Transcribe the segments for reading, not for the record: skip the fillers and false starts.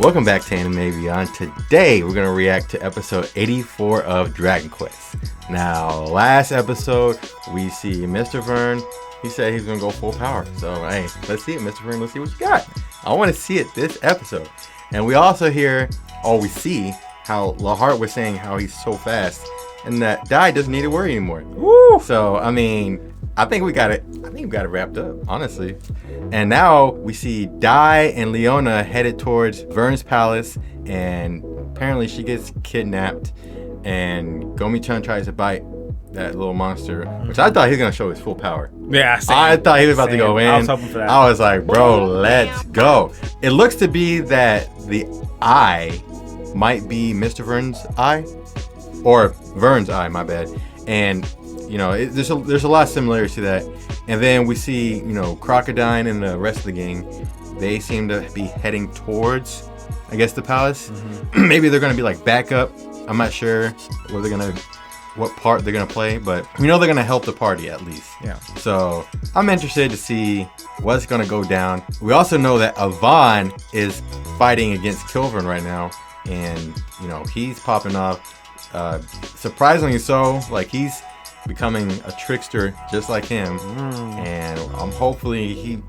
Welcome back to Anime Beyond. Today we're going to react to episode 84 of Dragon Quest. Now, last episode we see Mr. Vearn. He said he's going to go full power. So, hey, let's see it, Mr. Vearn. Let's see what you got. I want to see it this episode. And we also hear, or we see, how Lahart was saying how he's so fast and that Dai doesn't need to worry anymore. Woo! So, I mean, I think we got it wrapped up, honestly. And now we see Dai and Leona headed towards Vearn's palace, and apparently she gets kidnapped, and Gomechan tries to bite that little monster, which I thought he was gonna show his full power. Yeah, same. I thought he was about to go in. I was hoping for that. I was like, bro, let's go. It looks to be that the eye might be Mr. Vearn's eye, or Vearn's eye, my bad. And you know, there's a lot of similarities to that. And then we see, you know, Crocodile and the rest of the gang. They seem to be heading towards, I guess, the palace. Mm-hmm. Maybe they're gonna be like backup. I'm not sure what part they're gonna play, but we know they're gonna help the party at least. Yeah. So I'm interested to see what's gonna go down. We also know that Avan is fighting against Killvearn right now, and you know he's popping off. Surprisingly so, like he's becoming a trickster just like him, and hopefully he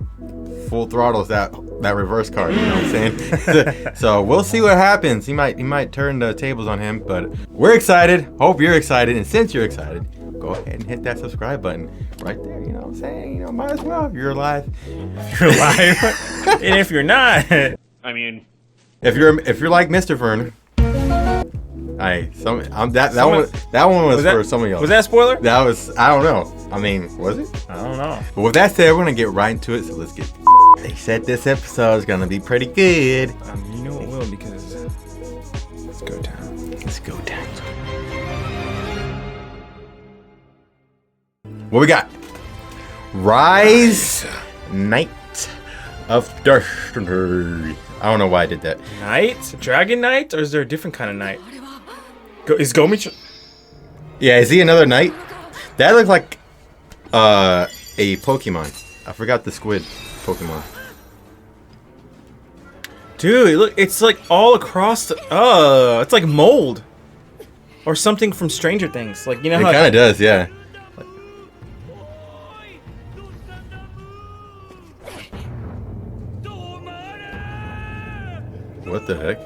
full throttles that reverse card, you know what I'm saying? So we'll see what happens. He might turn the tables on him, but we're excited. Hope you're excited, and since you're excited, go ahead and hit that subscribe button right there, you know what I'm saying? You know, might as well if you're alive. If you're alive. And if you're not, I mean, if you're like Mr. Vearn. That one was for some of y'all. Was that a spoiler? That was, I don't know. I mean, was it? I don't know. But with that said, we're gonna get right into it. So let's get. They said this episode is gonna be pretty good. You know it will, because it's go time. Let's go down. What we got? Rise, Night of Destiny. I don't know why I did that. Knight? Dragon Knight? Or is there a different kind of knight? Is Gomechan? Yeah, is he another knight? That looks like a Pokemon. I forgot the squid Pokemon. Dude, look, it's like all across the... it's like mold. Or something from Stranger Things. Like, you know it how... It kind of does, yeah. What the heck?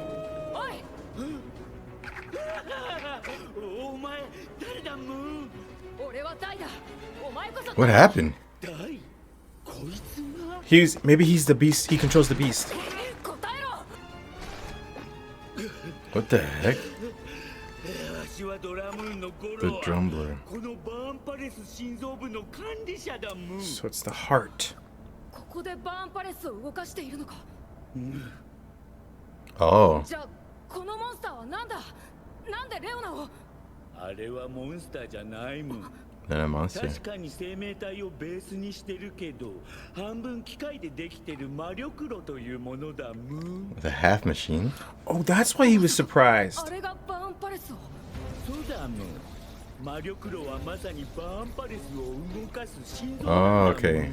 What happened? Maybe he's the beast. He controls the beast. What the heck? The Drumbler. So it's the heart. Oh. Not a monster. The half machine? Oh, that's why he was surprised. Oh, okay.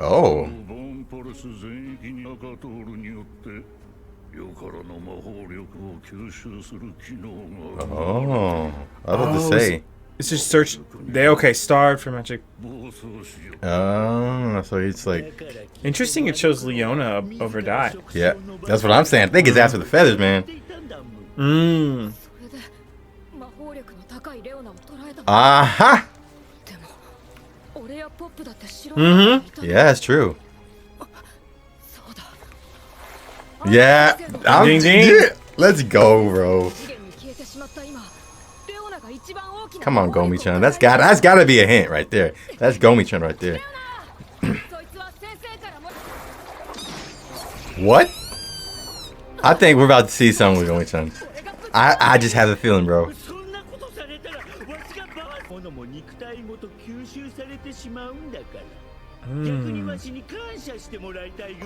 Oh. Oh, I was about to say. It's just search. Okay, starved for magic. Oh, so it's like. Interesting. It shows Leona over Dai. Yeah, that's what I'm saying. I think it's after the feathers, man. Aha. Yeah, that's true. Yeah, Ding, ding. Let's go, bro. Come on, Gomechan. That's gotta be a hint right there. That's Gomechan right there. What? I think we're about to see something with Gomechan. I just have a feeling, bro.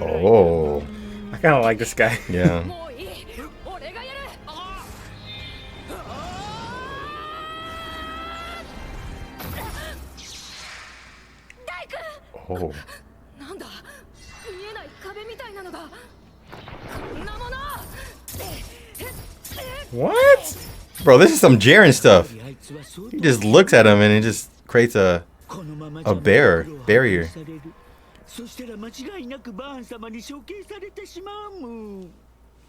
Oh. I kind of like this guy. Yeah. Oh. What? Bro, this is some Jaren stuff. He just looks at him and it just creates a barrier.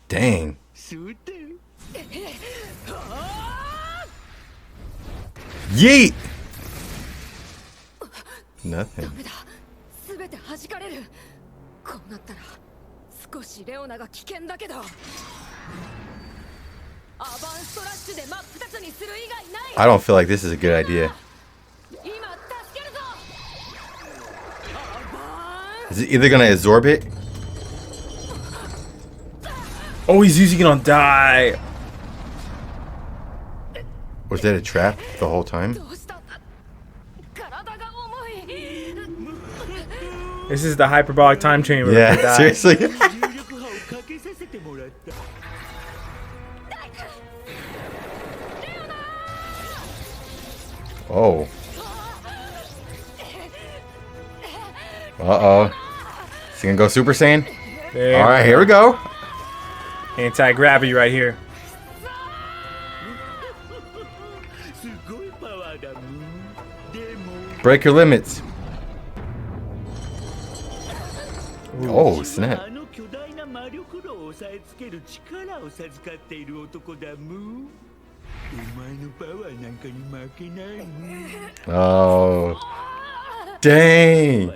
Dang. Yeet! Nothing. I don't feel like this is a good idea. Is it either gonna absorb it? Oh, he's using it on die. Was that a trap the whole time? This is the hyperbolic time chamber. Yeah, seriously. Oh. Uh-oh. Is he gonna go Super Saiyan? Alright, here we go. Anti-gravity right here. Break your limits. Oh, snap. Oh. Dang.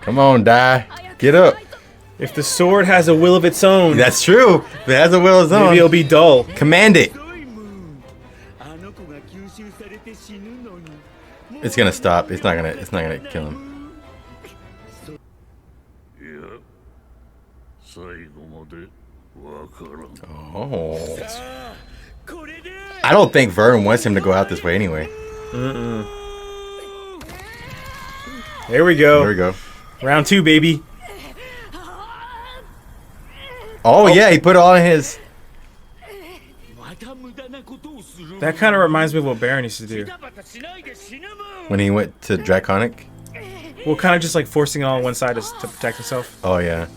Come on, Die. Get up. If the sword has a will of its own. That's true. If it has a will of its own. Maybe it'll be dull. Command it. It's gonna stop. It's not gonna kill him. Oh. I don't think Vearn wants him to go out this way anyway. There we go. There we go. Round 2, baby. Oh yeah, he put it all in his. That kind of reminds me of what Vearn used to do. When he went to Draconic? Well, kind of just like forcing it all on one side to protect himself. Oh yeah.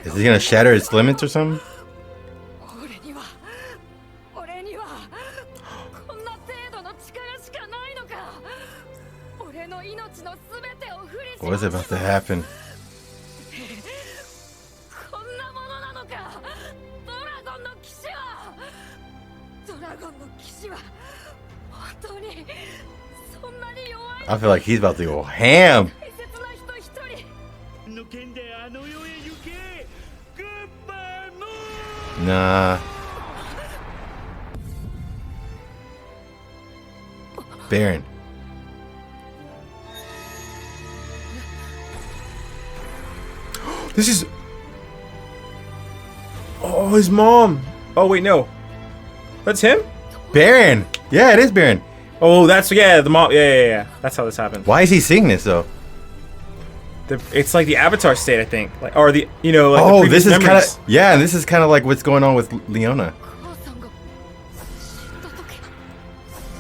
Is he gonna shatter its limits or something? What is about to happen? I feel like he's about to go ham. Nah. Vearn. This is... Oh, his mom. Oh, wait, no. That's him? Vearn. Yeah, it is Vearn. Oh, that's... Yeah, the mom... Yeah. That's how this happened. Why is he seeing this, though? It's like the Avatar state, I think. Like, or the... You know, like oh, the this is memories. kind of... Yeah, this is kind of like what's going on with Leona.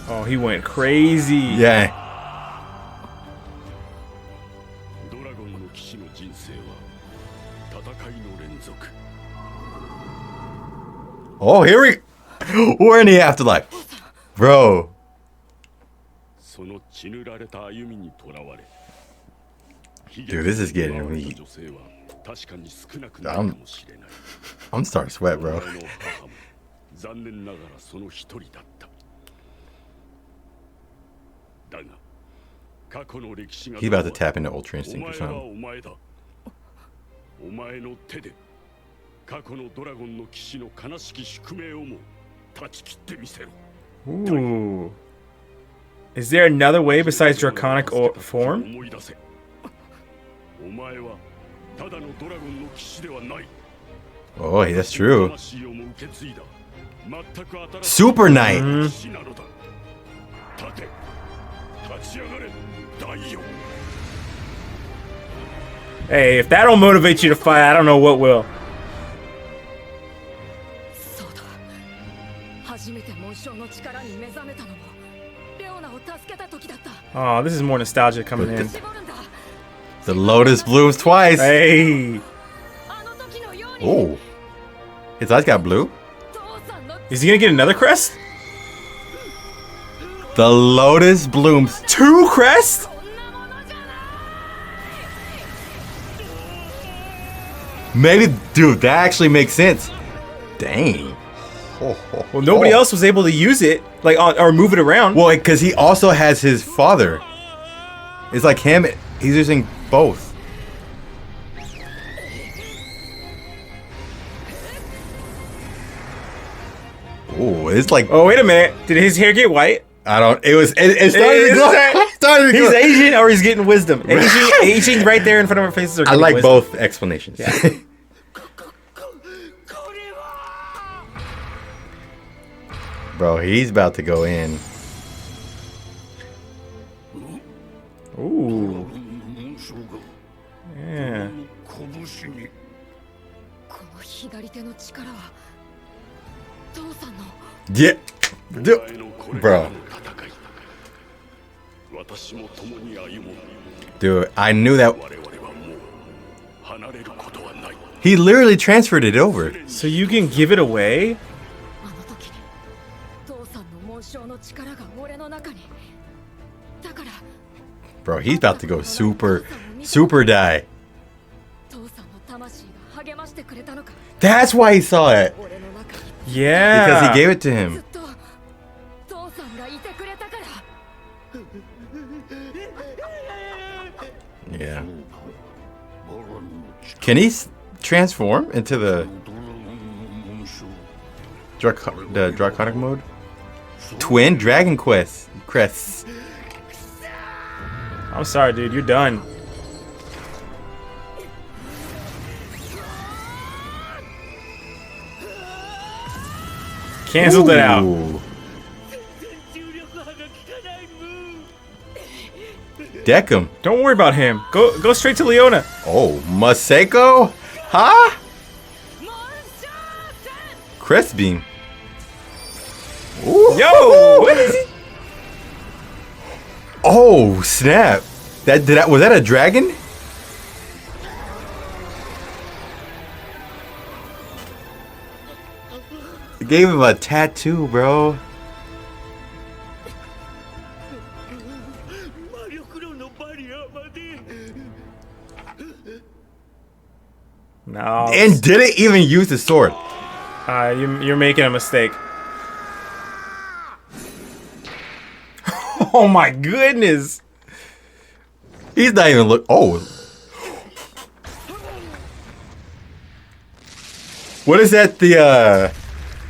Oh, he went crazy. Yeah. Oh, here we... We're in the afterlife. Bro. Dude, this is getting me... I'm starting to sweat, bro. He's about to tap into Ultra Instinct or something. Ooh. Is there another way besides draconic form? Oh, that's true. Super Knight. Hey, if that don't motivate you to fight, I don't know what will. Oh, this is more nostalgia coming in. The Lotus blooms twice. Hey. Oh. His eyes got blue? Is he gonna get another crest? The Lotus blooms. 2 crests? Maybe, dude, that actually makes sense. Dang. Well, nobody else was able to use it, like, or move it around. Well, because he also has his father. It's like him. He's using both. Oh, it's like. Oh, wait a minute. Did his hair get white? I don't. It was. It started to go. Started to He's go. Asian or he's getting wisdom. Aging right there in front of our faces. Or I like wisdom. both explanations. Yeah. Bro, he's about to go in. Ooh. Yeah. Yeah. Bro. Dude, I knew that. He literally transferred it over. So you can give it away? Bro, he's about to go super die. That's why he saw it. Yeah. Because he gave it to him. Yeah. Can he transform into the draconic mode? Twin Dragon Crests. I'm sorry, dude. You're done. Canceled it out. Ooh. Deck him. Don't worry about him. Go straight to Leona. Oh, Maseko? Huh? Crest beam. Ooh. Yo, what is he? Oh, snap. Was that a dragon? It gave him a tattoo, bro. No. And didn't even use the sword. You're making a mistake. Oh my goodness. He's not even look. Oh. What is that?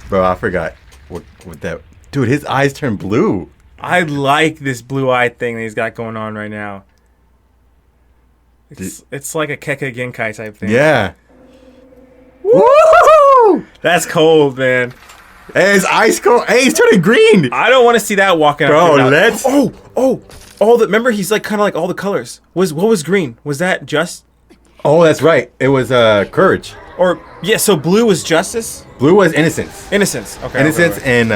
Bro, I forgot what that. Dude, his eyes turn blue. I like this blue-eyed thing that he's got going on right now. It's like a Keka Genkai type thing. Yeah. Woo! That's cold, man. Hey, his eyes cold. Hey, he's turning green. I don't want to see that walking up. Bro, let's. All the. Remember, he's like kind of like all the colors. What was green? Was that just? Oh, that's right. It was courage. Or yeah, so blue was justice. Blue was innocence. Innocence. Okay. Innocence okay. And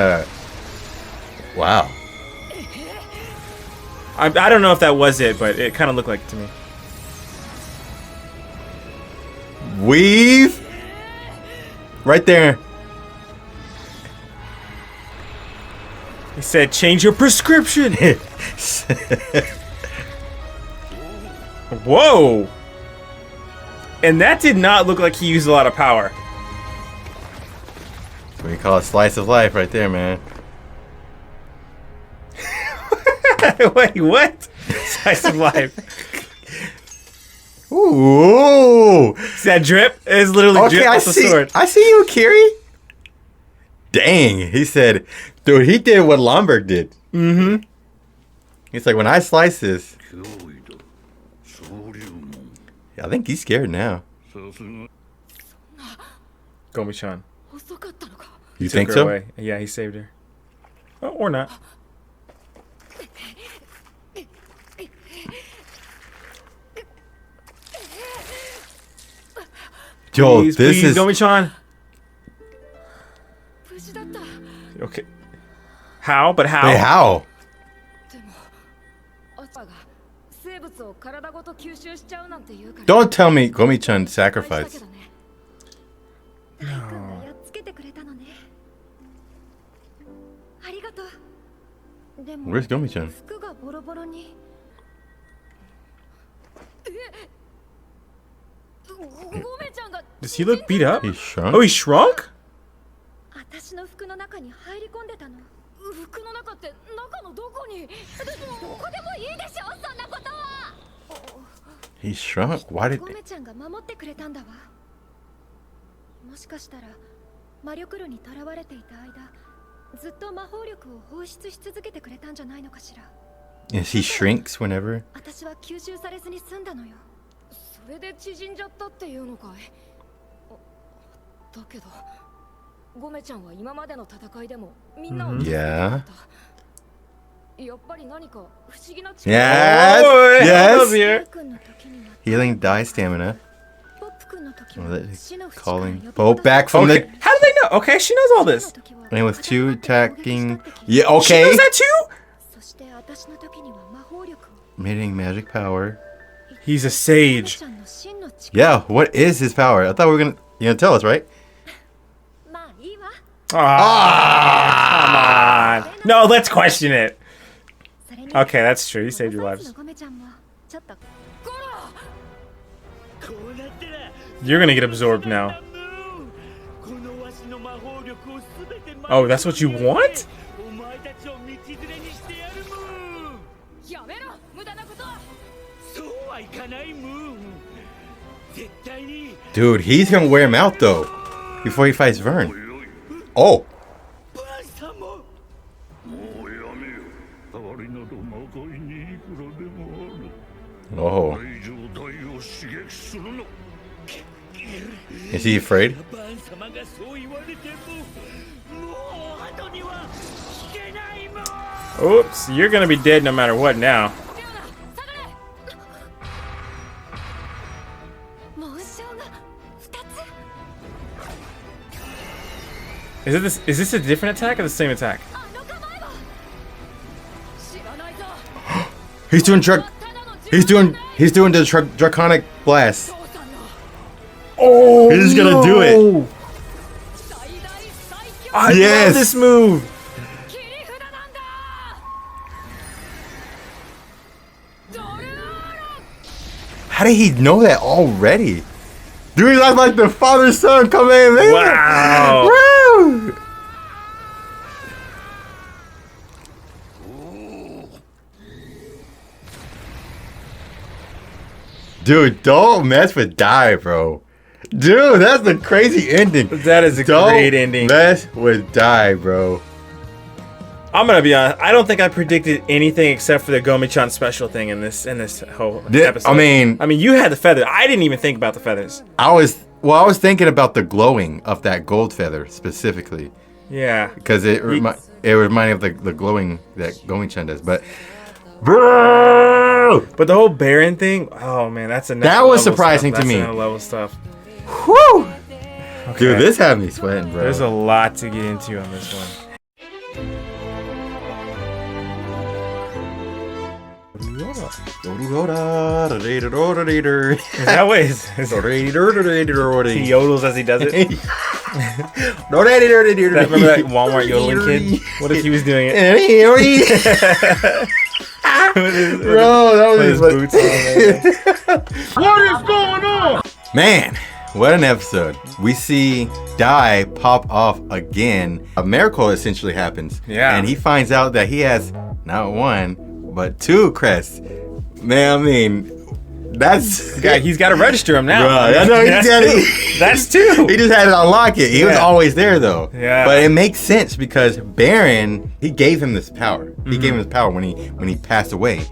wow. I don't know if that was it, but it kind of looked like it to me. Weave. Right there. He said, "Change your prescription." Whoa. And that did not look like he used a lot of power. We call it slice of life right there, man. Wait, what? Slice of life. Ooh. See that drip? It's literally drip off the sword. I see you, Kiri. Dang. He said, dude, he did what Lomberg did. Mm-hmm. He's like, when I slice this. I think he's scared now. Gomechan. You Took think her so? away. Yeah, he saved her. Oh, or not. Yo, Please, this please, is. Gomechan. Okay. How? But how? Wait, how? Don't tell me Gomechan sacrificed. Where's Gomechan? Does he look beat up? He shrunk? Oh, he shrunk? He shrunk? Why did... もしかしたら魔力炉に囚われていた間ずっと魔法力を放出し続けてくれたんじゃないのかしら Yes, he shrinks whenever. 私は吸収されずに済んだのよそれで縮んじゃったっていうのかいだけどゴメちゃんは今までの戦いでもみんなを Yeah. やっぱり何か不思議な Yes! Oh, Yes! here. Healing die stamina. ポップ君の時 Oh, は that is 死の淵から calling 呼び Bo 出さ back from Okay. the... How do they know? Okay, she knows all this. And with two attacking... Yeah, She okay. knows that too? そして私の時には魔法力を Emitting magic power. He's a sage. ゴメちゃんの真の力 Yeah, what is his power? I thought we were gonna... You're gonna tell us, right? まあいいわ Ah, come on. No, let's question it. それに Okay, that's true. He saved your このサイズ lives. のゴメちゃんもちょっと You're gonna get absorbed now. Oh, that's what you want? やめろ無駄なこと Dude, he's gonna wear him out, though. Before he fights Vearn. Oh! Oh. Is he afraid? Oops, you're gonna be dead no matter what now. もう章が2つ Is this a different attack or the same attack? あの構えは知らないぞ He's doing He's doing the draconic blast. Oh, He's gonna do it. 最大最強 I Yes. love this move. 切り札なんだドルーロ How did he know that already? Dude, that's like the father-son coming in, man. Wow. Woo! Dude, don't mess with die, bro. Dude, that's the crazy ending. That is a Don't great ending. mess with die, bro. I'm gonna be honest. I don't think I predicted anything except for the Gomechan special thing in this whole Yeah, episode. I mean- you had the feather. I didn't even think about the feathers. I was thinking about the glowing of that gold feather specifically. Yeah. Because it reminded me of the glowing that Gomechan does. But, bro! But the whole Baron thing, oh man, that's a That was surprising to me. That's level stuff. Whew! Okay. Dude, this had me sweating, bro. There's a lot to get into on this one. Is that way? Is he yodels as he does it? Remember that Walmart yodeling kid? What if he was doing it? Bro, that With his was boots on. What is going on? Man, what an episode. We see Dai pop off again. A miracle essentially happens. Yeah. And he finds out that he has not one, but two crests. Man, I mean, that's... He's got to register him now. Right, I know he's got it. That's two. He just had to unlock it. He was Yeah. always there, though. Yeah. But it makes sense because Baron, he gave him this power. He gave him this power when he passed away.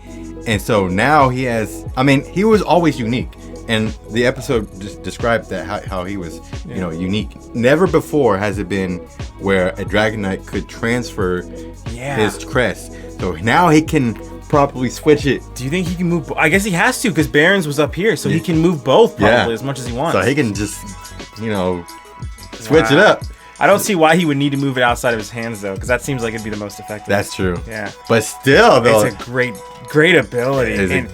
And so now he has... I mean, he was always unique. And the episode just described that how he was, unique. Never before has it been where a Dragon Knight could transfer his crest. So now he can properly switch it. Do you think he can move? I guess he has to because Vearn's was up here, so he can move both probably as much as he wants. So he can just, switch it up. I don't see why he would need to move it outside of his hands though, because that seems like it'd be the most effective. That's true. Yeah. But still, though, it's a great ability.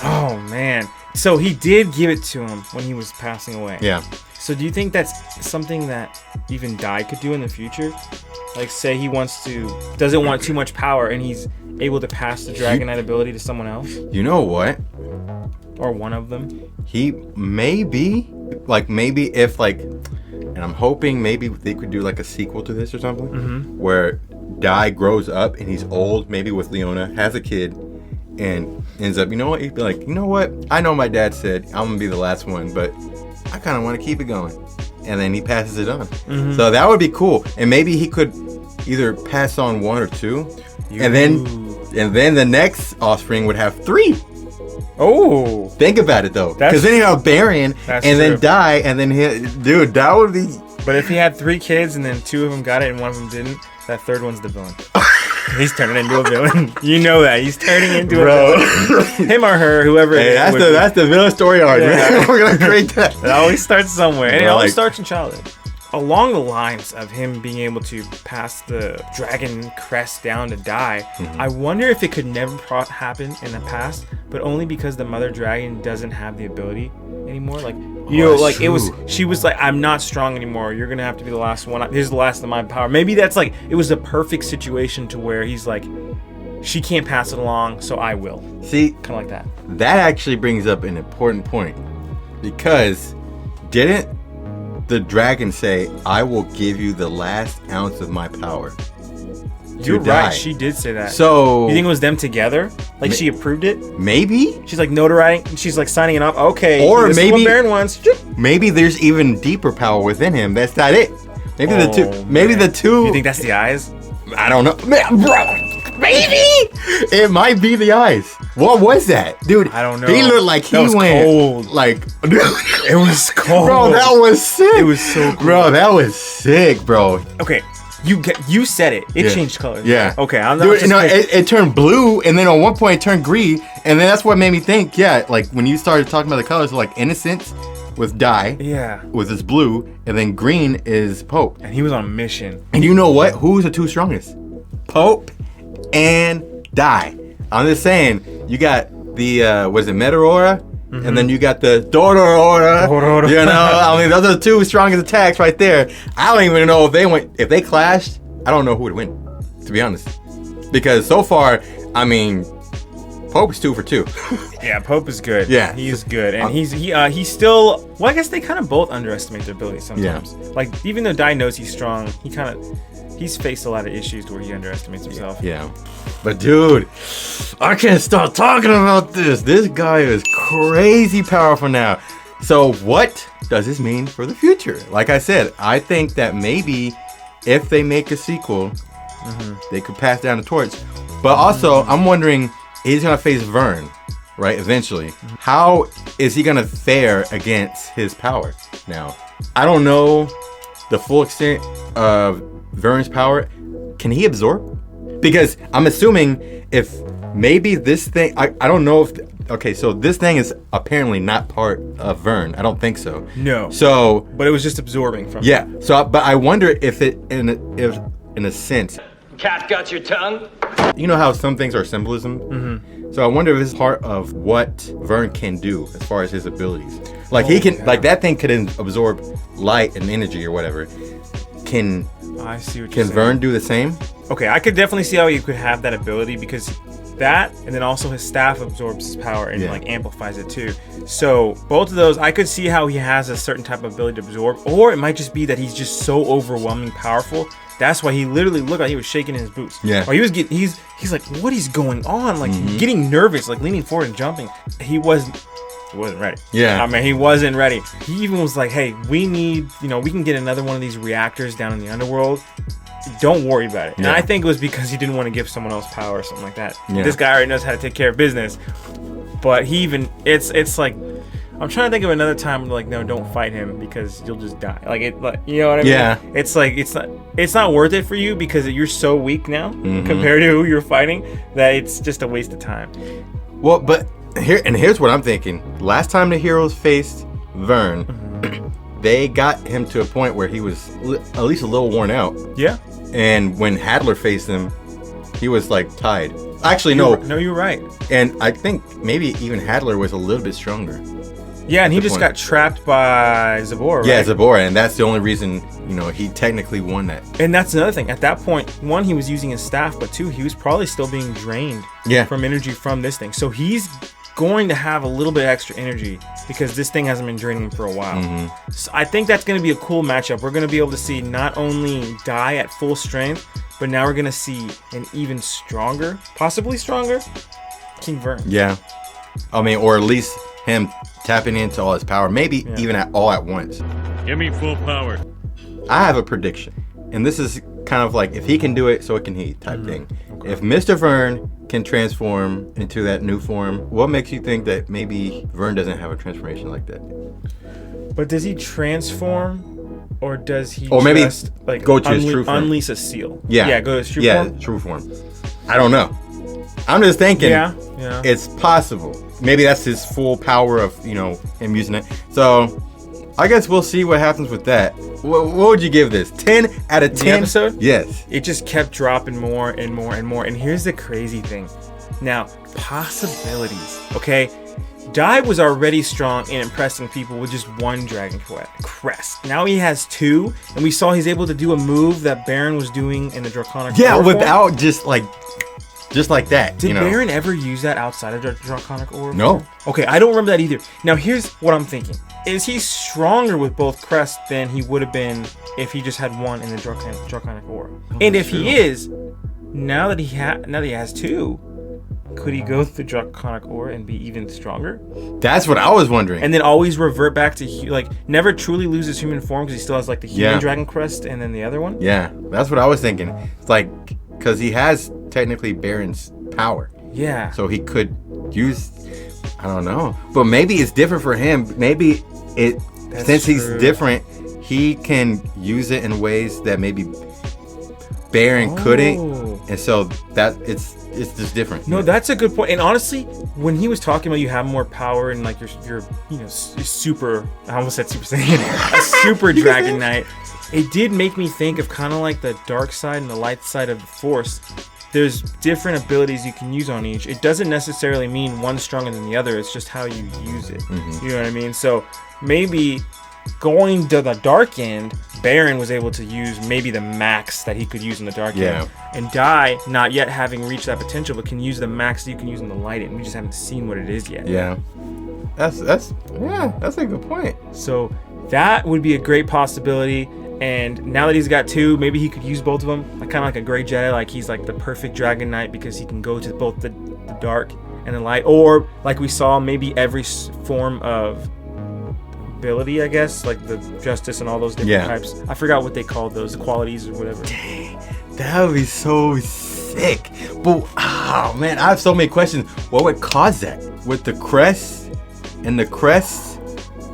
Oh man. So he did give it to him when he was passing away. Yeah. So do you think that's something that even Dai could do in the future? Like say he doesn't want too much power and he's able to pass the Dragon Knight ability to someone else? You know what? Or one of them? He maybe if and I'm hoping maybe they could do like a sequel to this or something, where Dai grows up and he's old, maybe with Leona, has a kid, and ends up, he'd be like, you know what? I know my dad said I'm gonna be the last one, but I kind of want to keep it going, and then he passes it on. So that would be cool, and maybe he could either pass on one or two, and then the next offspring would have 3. Oh, think about it though, because then you have Vearn and then Dai, and then dude, that would be. But if he had 3 kids and then 2 of them got it and one of them didn't, that third one's the villain. He's turning into a villain. You know that he's turning into a villain. Him or her, whoever. Hey, that's the villain story arc, man. We're gonna create that. It always starts somewhere, and it always starts in childhood. Along the lines of him being able to pass the dragon crest down to Dai, I wonder if it could never happen in the past, but only because the mother dragon doesn't have the ability anymore. Like, she was like, I'm not strong anymore. You're gonna have to be the last one. Here's the last of my power. Maybe that's like, it was a perfect situation to where he's like, she can't pass it along, so I will. See, kind of like that. That actually brings up an important point, because didn't the dragon say, I will give you the last ounce of my power? You're right, she did say that. So you think it was them together? Like she approved it? Maybe. She's like notarizing, she's like signing it off. Okay. Or this maybe is what Vearn wants. Maybe there's even deeper power within him. That's not it. Maybe the two. You think that's the eyes? I don't know. Man, bro. Maybe it might be the eyes. What was that, dude? I don't know. He looked like he went cold. Like, it was cold, bro. That was sick. It was so cool, bro. That was sick, bro. Okay, you said it. It changed colors. Yeah. Okay, dude, it turned blue, and then at one point it turned green, and then that's what made me think. Yeah, like when you started talking about the colors, like innocence with Dai. Yeah. With his blue, and then green is Pope. And he was on a mission. And you know what? Who's the 2 strongest? Pope and Dai. I'm just saying, you got the Meteora, and then you got the Dorora. You know, I mean, those are the 2 strongest attacks right there. I don't even know if they clashed. I don't know who would win, to be honest, because so far, I mean, Pope's 2 for 2. Yeah, Pope is good. Yeah, he's good, and he's still. Well, I guess they kind of both underestimate their ability sometimes. Yeah. Like even though Dai knows he's strong, he's faced a lot of issues where he underestimates himself. Yeah. But dude, I can't stop talking about this. This guy is crazy powerful now. So what does this mean for the future? Like I said, I think that maybe if they make a sequel, they could pass down the torch. But also, I'm wondering, he's going to face Vearn, right, eventually. How is he going to fare against his power now? I don't know the full extent of Vearn's power. Can he absorb? Because I'm assuming if maybe this thing, I don't know if, okay, so this thing is apparently not part of Vearn. I don't think so. No. So. But it was just absorbing from Yeah. It. So, but I wonder if in a sense. Cat got your tongue? You know how some things are symbolism? So I wonder if it's part of what Vearn can do as far as his abilities. Like like that thing could absorb light and energy or whatever. I see what you're saying. Can Vearn do the same? Okay, I could definitely see how you could have that ability because that, and then also his staff absorbs his power and like amplifies it too. So both of those, I could see how he has a certain type of ability to absorb, or it might just be that he's just so overwhelming powerful. That's why he literally looked like he was shaking in his boots. Yeah. Or he's like, what is going on? Like getting nervous, like leaning forward and jumping. He wasn't ready. Yeah. I mean, he wasn't ready. He even was like, hey, we need, we can get another one of these reactors down in the underworld. Don't worry about it. And I think it was because he didn't want to give someone else power or something like that. Yeah. This guy already knows how to take care of business. But he even, it's like, I'm trying to think of another time like, no, don't fight him because you'll just die. Like you know what I mean? Yeah. It's like it's not worth it for you because you're so weak now compared to who you're fighting that it's just a waste of time. Well, but here's what I'm thinking. Last time the heroes faced Vearn, they got him to a point where he was at least a little worn out. Yeah. And when Hadler faced him, he was like tied. Actually, no, you're right. And I think maybe even Hadler was a little bit stronger. Yeah, and he just got trapped by Zabor, right? Yeah, Zabor, and that's the only reason, he technically won that. And that's another thing. At that point, one, he was using his staff, but two, he was probably still being drained from energy from this thing. So he's going to have a little bit extra energy because this thing hasn't been draining him for a while. So I think that's going to be a cool matchup. We're going to be able to see not only Die at full strength, but now we're going to see an even stronger, possibly stronger, Killvearn. Yeah. I mean, or at least him tapping into all his power, maybe even all at once. Give me full power. I have a prediction, and this is kind of like if he can do it, so can he type thing. Okay. If Mystvearn can transform into that new form, what makes you think that maybe Vearn doesn't have a transformation like that? But does he transform? Or does he maybe just like go to his true form? Unleash a seal? Yeah, go to his true form. Yeah, true form. I don't know. I'm just thinking. Yeah. It's possible. Maybe that's his full power of him using it. So I guess we'll see what happens with that. What would you give this? 10 out of 10. The episode? Yes. It just kept dropping more and more and more. And here's the crazy thing. Now, possibilities. Okay. Die was already strong in impressing people with just one Dragon Crest. Now he has two, and we saw he's able to do a move that Vearn was doing in the Draconic Ore without just like that. Did Vearn ever use that outside of the Draconic Ore? No. Okay, I don't remember that either. Now here's what I'm thinking. Is he stronger with both Crests than he would have been if he just had one in the Draconic Ore? And if he is, now that he has two, could he go through the Draconic Ore and be even stronger? That's what I was wondering. And then always revert back to never truly lose his human form because he still has like the human Dragon Crest and then the other one. Yeah, that's what I was thinking. It's like because he has technically Baron's power. Yeah. So he could use. I don't know, but maybe it's different for him. Maybe since he's different, he can use it in ways that maybe Vearn couldn't, and so that it's just different. No, that's a good point. And honestly, when he was talking about you have more power and like your super, I almost said Super Saiyan, a super Dragon Knight, it did make me think of kind of like the dark side and the light side of the Force. There's different abilities you can use on each. It doesn't necessarily mean one's stronger than the other. It's just how you use it. You know what I mean? So maybe going to the dark end, Vearn was able to use maybe the max that he could use in the dark end. And Die, not yet having reached that potential, but can use the max that you can use in the light end. We just haven't seen what it is yet. Yeah. That's a good point. So that would be a great possibility. And now that he's got two, maybe he could use both of them. Like kind of like a Grey Jedi, like he's like the perfect Dragon Knight because he can go to both the dark and the light. Or like we saw, maybe every form of ability, I guess, like the justice and all those different types. I forgot what they called those, the qualities or whatever. Dang, that would be so sick. But oh man, I have so many questions. What would cause that? With the crests and the crests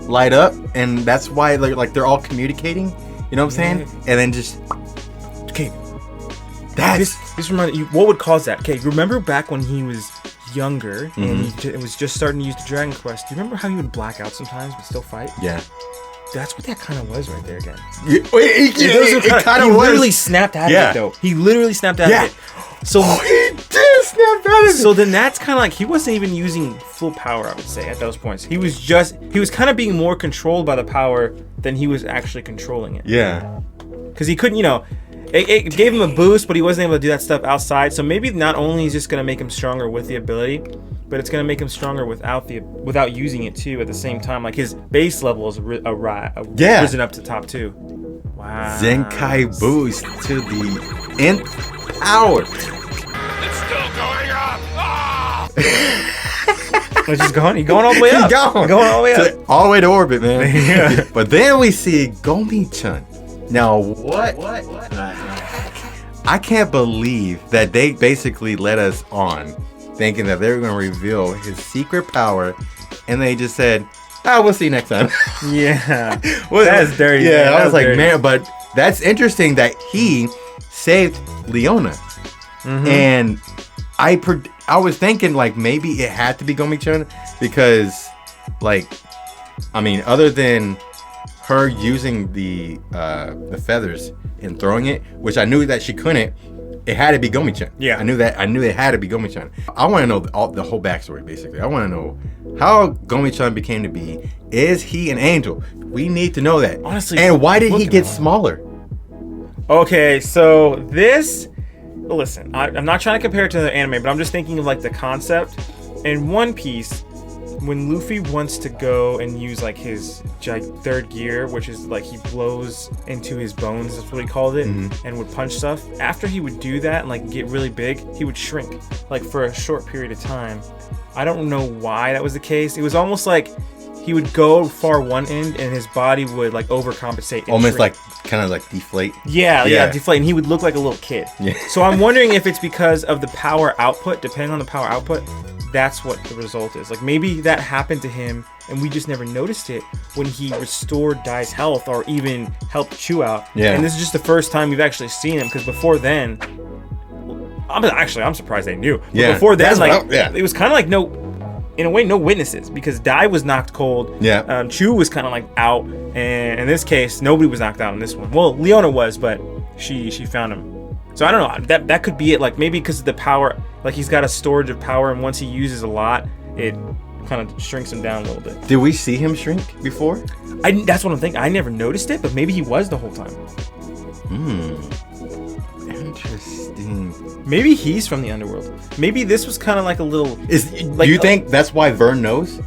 light up, and that's why like they're all communicating. You know what I'm saying? And then just this reminded you. What would cause that? Okay, remember back when he was younger and he was just starting to use the Dragon Quest. Do you remember how he would black out sometimes but still fight? Yeah. That's what that kind of was right there again. It kind of was. He literally snapped out of it though. He literally snapped out of it. So he did snap out of it. So then that's kind of like he wasn't even using full power, I would say, at those points. He was kind of being more controlled by the power than he was actually controlling it. Yeah. Because he couldn't, it gave him a boost, but he wasn't able to do that stuff outside. So maybe not only is just going to make him stronger with the ability, but it's going to make him stronger without using it too at the same time. Like his base level is risen up to top 2. Wow. Zenkai boost to the nth power. It's still going up. Ah! It's just going. He's going all the way up. Going all the way up. All the way to orbit, man. Yeah. But then we see Gomechan. Now what? I can't believe that they basically let us on thinking that they were going to reveal his secret power, and they just said, we'll see you next time. Yeah. Well, that's dirty. Yeah, man. I was like, dirty. man, but that's interesting that he saved Leona. Mm-hmm. And I was thinking like maybe it had to be Gomechan because like I mean other than her using the feathers and throwing it, which I knew that she couldn't, it had to be Gomechan. Yeah. I knew it had to be Gomechan. I want to know the whole backstory basically. I want to know how Gomechan became to be. Is he an angel? We need to know that. Honestly, and why did he looking get at it. smaller? Okay, so this. Listen, I'm not trying to compare it to the anime, but I'm just thinking of like the concept. In One Piece, when Luffy wants to go and use like his third gear, which is like he blows into his bones, that's what he called it, and would punch stuff. After he would do that and like get really big, he would shrink like for a short period of time. I don't know why that was the case. It was almost like he would go far one end and his body would like overcompensate. Almost shrink. like kind of like deflate. Yeah, deflate, and he would look like a little kid. Yeah. So I'm wondering if it's because of the power output. Depending on the power output, that's what the result is. Like maybe that happened to him, and we just never noticed it when he restored Dai's health or even helped Chew out. Yeah. And this is just the first time we've actually seen him, because before then, I'm surprised they knew. But Yeah. before then, That's it was kind of like in a way, no witnesses, because Dai was knocked cold. Yeah. Chew was kind of like out, and in this case, nobody was knocked out in this one. Well, Leona was, but she found him. So I don't know. That could be it. Like maybe because of the power, like he's got a storage of power, and once he uses a lot, it kind of shrinks him down a little bit. Did we see him shrink before? That's what I'm thinking. I never noticed it, but maybe he was the whole time. Interesting. Maybe he's from the underworld. Maybe this was kind of like a little. Do you think that's why Vearn knows?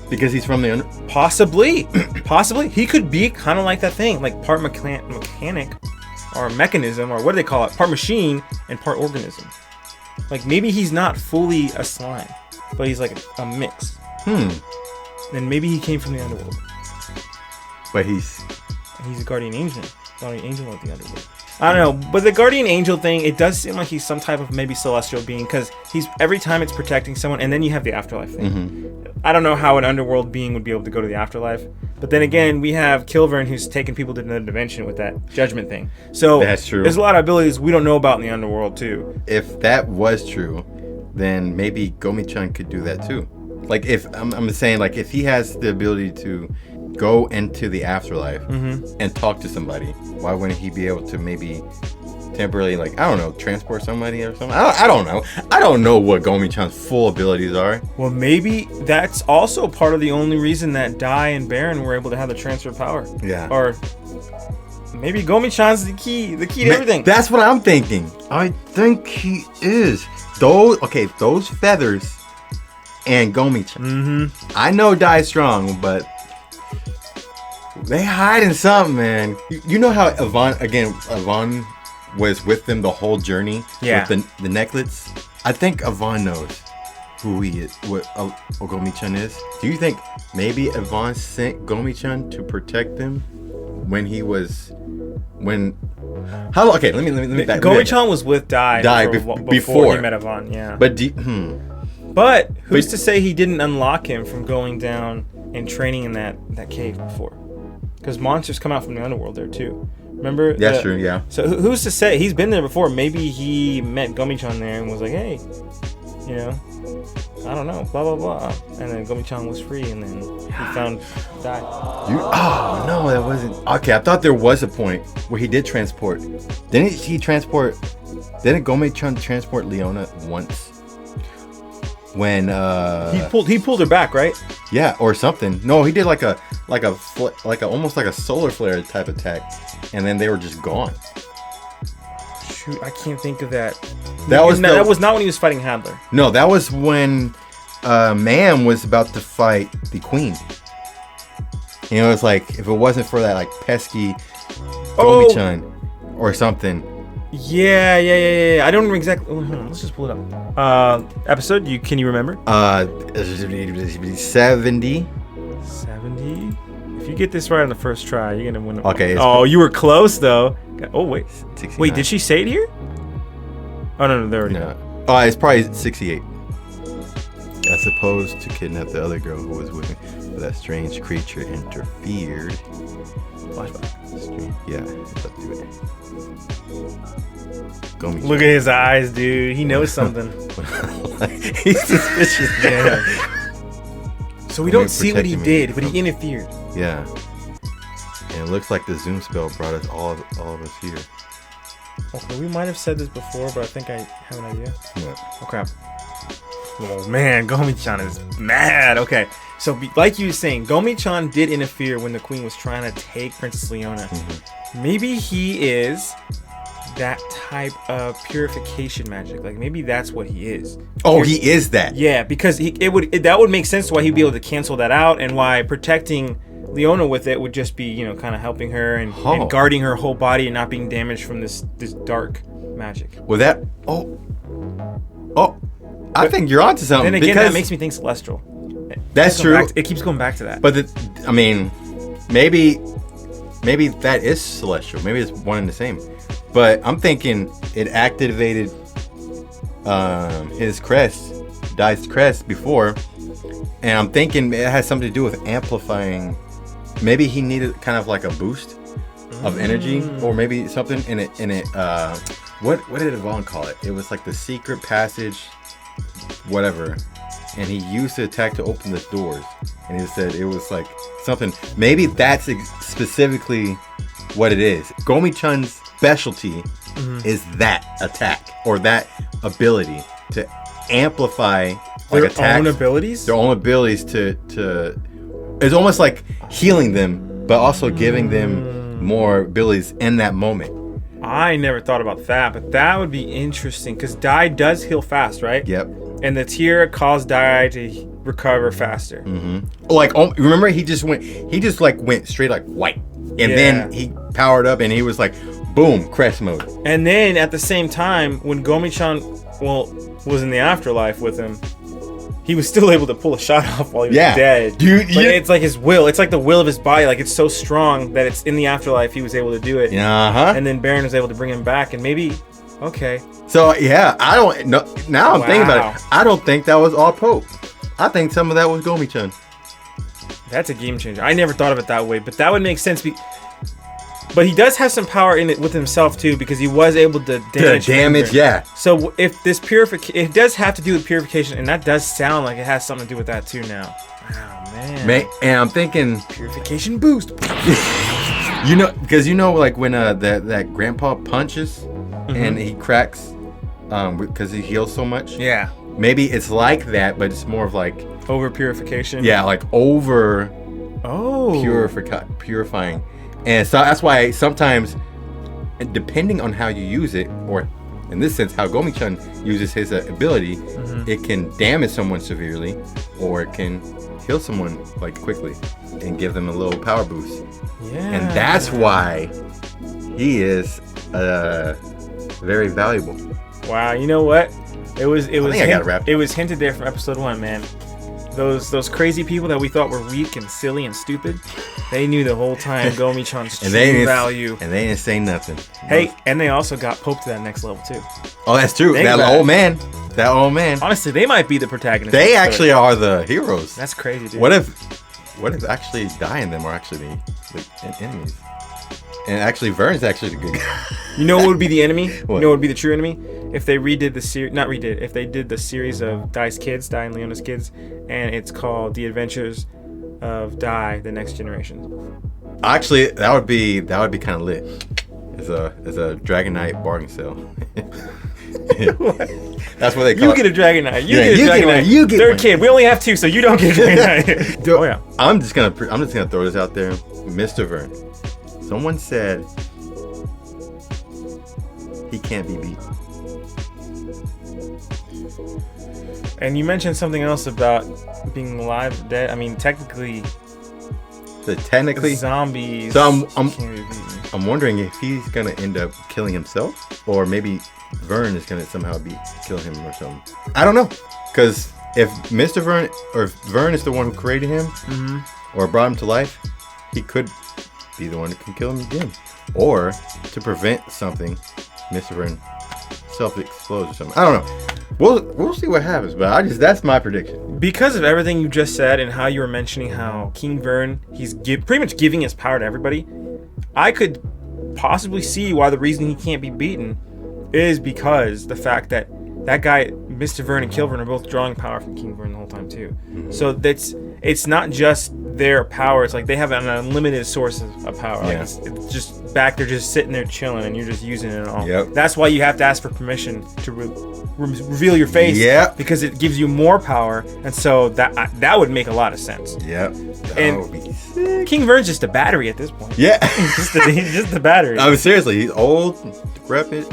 Because he's from the underworld? Possibly. He could be kind of like that thing, like part mechanic or mechanism, or what do they call it? Part machine and part organism. Like maybe he's not fully a slime, but he's like a mix. And maybe he came from the underworld. But he's a guardian angel. Guardian angel of the underworld. I don't know, but the guardian angel thing, it does seem like he's some type of maybe celestial being, because he's every time it's protecting someone, and then you have the afterlife thing. I don't know how an underworld being would be able to go to the afterlife, but then again, we have Killvearn, who's taking people to another dimension with that judgment thing. So that's true. There's a lot of abilities we don't know about in the underworld too. If that was true, then maybe Gomechan could do that too. Like if I'm saying, like if he has the ability to go into the afterlife and talk to somebody, why wouldn't he be able to maybe temporarily, like, I don't know, transport somebody or something? I don't know. I don't know what Gomechan's full abilities are. Well, maybe that's also part of the only reason that Dai and Vearn were able to have the transfer power. Yeah. Or maybe Gomechan's the key to everything. That's what I'm thinking. I think he is. Those feathers and Gomechan. I know Dai's strong, but they hiding something, man. You know how Avan was with them the whole journey with the necklace? I think Avan knows who he is, what Gomechan is. Do you think maybe Avan sent Gomechan to protect them let me back. Gomechan was with Dai before he met Avan, yeah. But who's to say he didn't unlock him from going down and training in that cave before? Because monsters come out from the underworld there too. Remember? That's true, yeah. So who's to say? He's been there before. Maybe he met Gomechan there and was like, hey, I don't know, blah, blah, blah. And then Gomechan was free, and then he found Dai. Oh, no, that wasn't... Okay, I thought there was a point where he did transport. Didn't Gomechan transport Leona once? When he pulled her back, right? Yeah, or something. No, he did like almost like a solar flare type attack, and then they were just gone. Shoot, I can't think of that. That was not when he was fighting Handler. No, that was when Mam was about to fight the Queen. It's like if it wasn't for that like pesky Gomechan or something. Yeah. I don't remember exactly. Let's just pull it up. Episode? Can you remember? 70. 70. If you get this right on the first try, you're gonna win. Okay. Oh, you were close though. Oh wait. 69. Wait, did she say it here? Oh no, there already. No. Oh, it's probably 68. as opposed to kidnap the other girl who was with me, but that strange creature interfered. Flashback. Yeah, it's up to it. Gomechan. Look at his eyes, dude. He knows something. He's suspicious. Yeah. So we don't see what he did, but he interfered. Yeah. And it looks like the zoom spell brought us all of us here. Okay, we might have said this before, but I think I have an idea. Yeah. Oh crap. Oh man, Gomechan is mad. Okay, so like you were saying, Gomechan did interfere when the queen was trying to take Princess Leona. Mm-hmm. Maybe he is that type of purification magic. Like maybe that's what he is. Oh, he is that. Yeah, because that would make sense why he'd be able to cancel that out, and why protecting Leona with it would just be, you know, kind of helping her and guarding her whole body and not being damaged from this dark magic. Well, that I think you're onto something. Then again, that makes me think celestial. That's true. It keeps going back to that. But I mean, maybe that is celestial. Maybe it's one and the same. But I'm thinking it activated his crest, Dai's crest before, and I'm thinking it has something to do with amplifying. Maybe he needed kind of like a boost of energy, or maybe something in it. What did Avan call it? It was like the secret passage, whatever. And he used the attack to open the doors. And he said it was like something. Maybe that's specifically what it is. Gomechan's specialty is that attack, or that ability to amplify their attacks, own abilities. Their own abilities to. It's almost like healing them, but also giving them more abilities in that moment. I never thought about that, but that would be interesting because Dai does heal fast, right? Yep. And the tear caused Dai to recover faster. Mm-hmm. Like, remember, he just went straight like white, and then he powered up, and he was like, boom, crest mode. And then at the same time, when Gomechan was in the afterlife with him, he was still able to pull a shot off while he was dead. Dude, it's like his will. It's like the will of his body. Like, it's so strong that it's in the afterlife he was able to do it. Uh-huh. And then Vearn was able to bring him back. And maybe, okay. So, yeah, I don't know. Now I'm thinking about it. I don't think that was all Pope. I think some of that was Gomechan. That's a game changer. I never thought of it that way. But that would make sense. But he does have some power in it with himself too, because he was able to damage. Yeah. So if this purification, it does have to do with purification, and that does sound like it has something to do with that too. Now, oh man. And I'm thinking purification boost. Because like when that grandpa punches and he cracks, because he heals so much. Yeah. Maybe it's like that, but it's more of like over purification. Yeah, like over. Purifying. And so that's why sometimes, depending on how you use it, or in this sense, how Gomechan uses his ability, it can damage someone severely, or it can heal someone like quickly and give them a little power boost. Yeah. And that's why he is very valuable. Wow, you know what? It was hinted there from episode 1, man. Those crazy people that we thought were weak and silly and stupid, they knew the whole time Gomechan's true value. And they didn't say nothing. Hey, and they also got Pope to that next level too. Oh, that's true. That old man. Honestly, they might be the protagonists. They actually are the heroes. That's crazy, dude. What if actually Dai and them are actually the enemies? And actually, Vearn's actually the good guy. You know what would be the enemy? What? You know what would be the true enemy? If they redid the series, if they did the series of Dai's kids, Dai and Leona's kids, and it's called The Adventures of Dai, The Next Generation. Actually, that would be kind of lit. As a Dragon Knight bargain sale. That's what they call it. You get a Dragon Knight. You get a Dragon Knight. You get Third kid. We only have 2, so you don't get a Dragon Knight. Oh yeah. I'm just gonna throw this out there, Mystvearn. Someone said he can't be beat. And you mentioned something else about being alive or dead. I mean, technically, zombies. So can't be beaten. I'm wondering if he's gonna end up killing himself, or maybe Vearn is gonna somehow kill him or something. I don't know, because if Mystvearn or if Vearn is the one who created him or brought him to life, he could be the one that can kill him again, or to prevent something, Mystvearn self-explodes or something. I don't know. We'll see what happens, but that's my prediction. Because of everything you just said and how you were mentioning how Killvearn, he's pretty much giving his power to everybody, I could possibly see why the reason he can't be beaten is because the fact that guy, Mystvearn and Killvearn, are both drawing power from Killvearn the whole time too. So it's not just their power. It's like they have an unlimited source of power. Like it's just back there, just sitting there chilling, and you're just using it all. Yep. That's why you have to ask for permission to reveal your face. Yep. Because it gives you more power, and so that would make a lot of sense. Yep. And Killvearn's just a battery at this point. Yeah. he's just a battery. I mean, seriously, he's old, decrepit.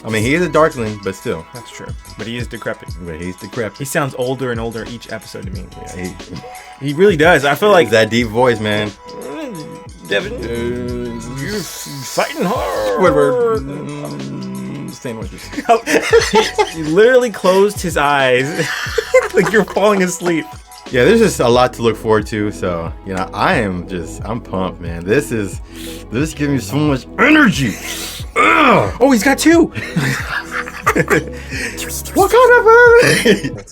I mean, he is a Darkling, but still. That's true. But he is decrepit. He sounds older and older each episode to me. Yeah. He really does. I feel like that deep voice, man. Devin, you're fighting hard. Whatever. Sandwiches. He literally closed his eyes like you're falling asleep. Yeah, there's just a lot to look forward to. So, I'm pumped, man. This gives me so much energy. Ugh. Oh, he's got two. What kind of bird?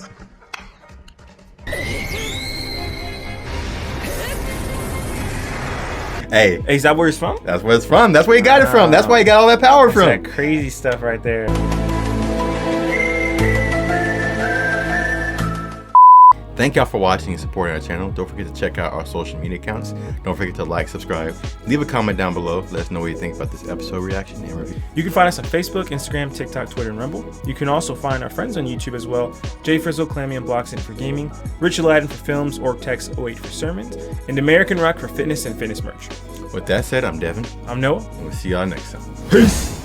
Hey, is that where he's from? That's where it's from. That's where he got it from. That's why he got all that power from. That crazy stuff right there. Thank y'all for watching and supporting our channel. Don't forget to check out our social media accounts. Don't forget to like, subscribe, leave a comment down below. Let us know what you think about this episode reaction and review. You can find us on Facebook, Instagram, TikTok, Twitter, and Rumble. You can also find our friends on YouTube as well. Jay Frizzle, Clammy, and Blocks in for gaming, Rich Aladdin for films, Orctex 08 for sermons, and American Rock for fitness and fitness merch. With that said, I'm Devin. I'm Noah. We'll see y'all next time. Peace.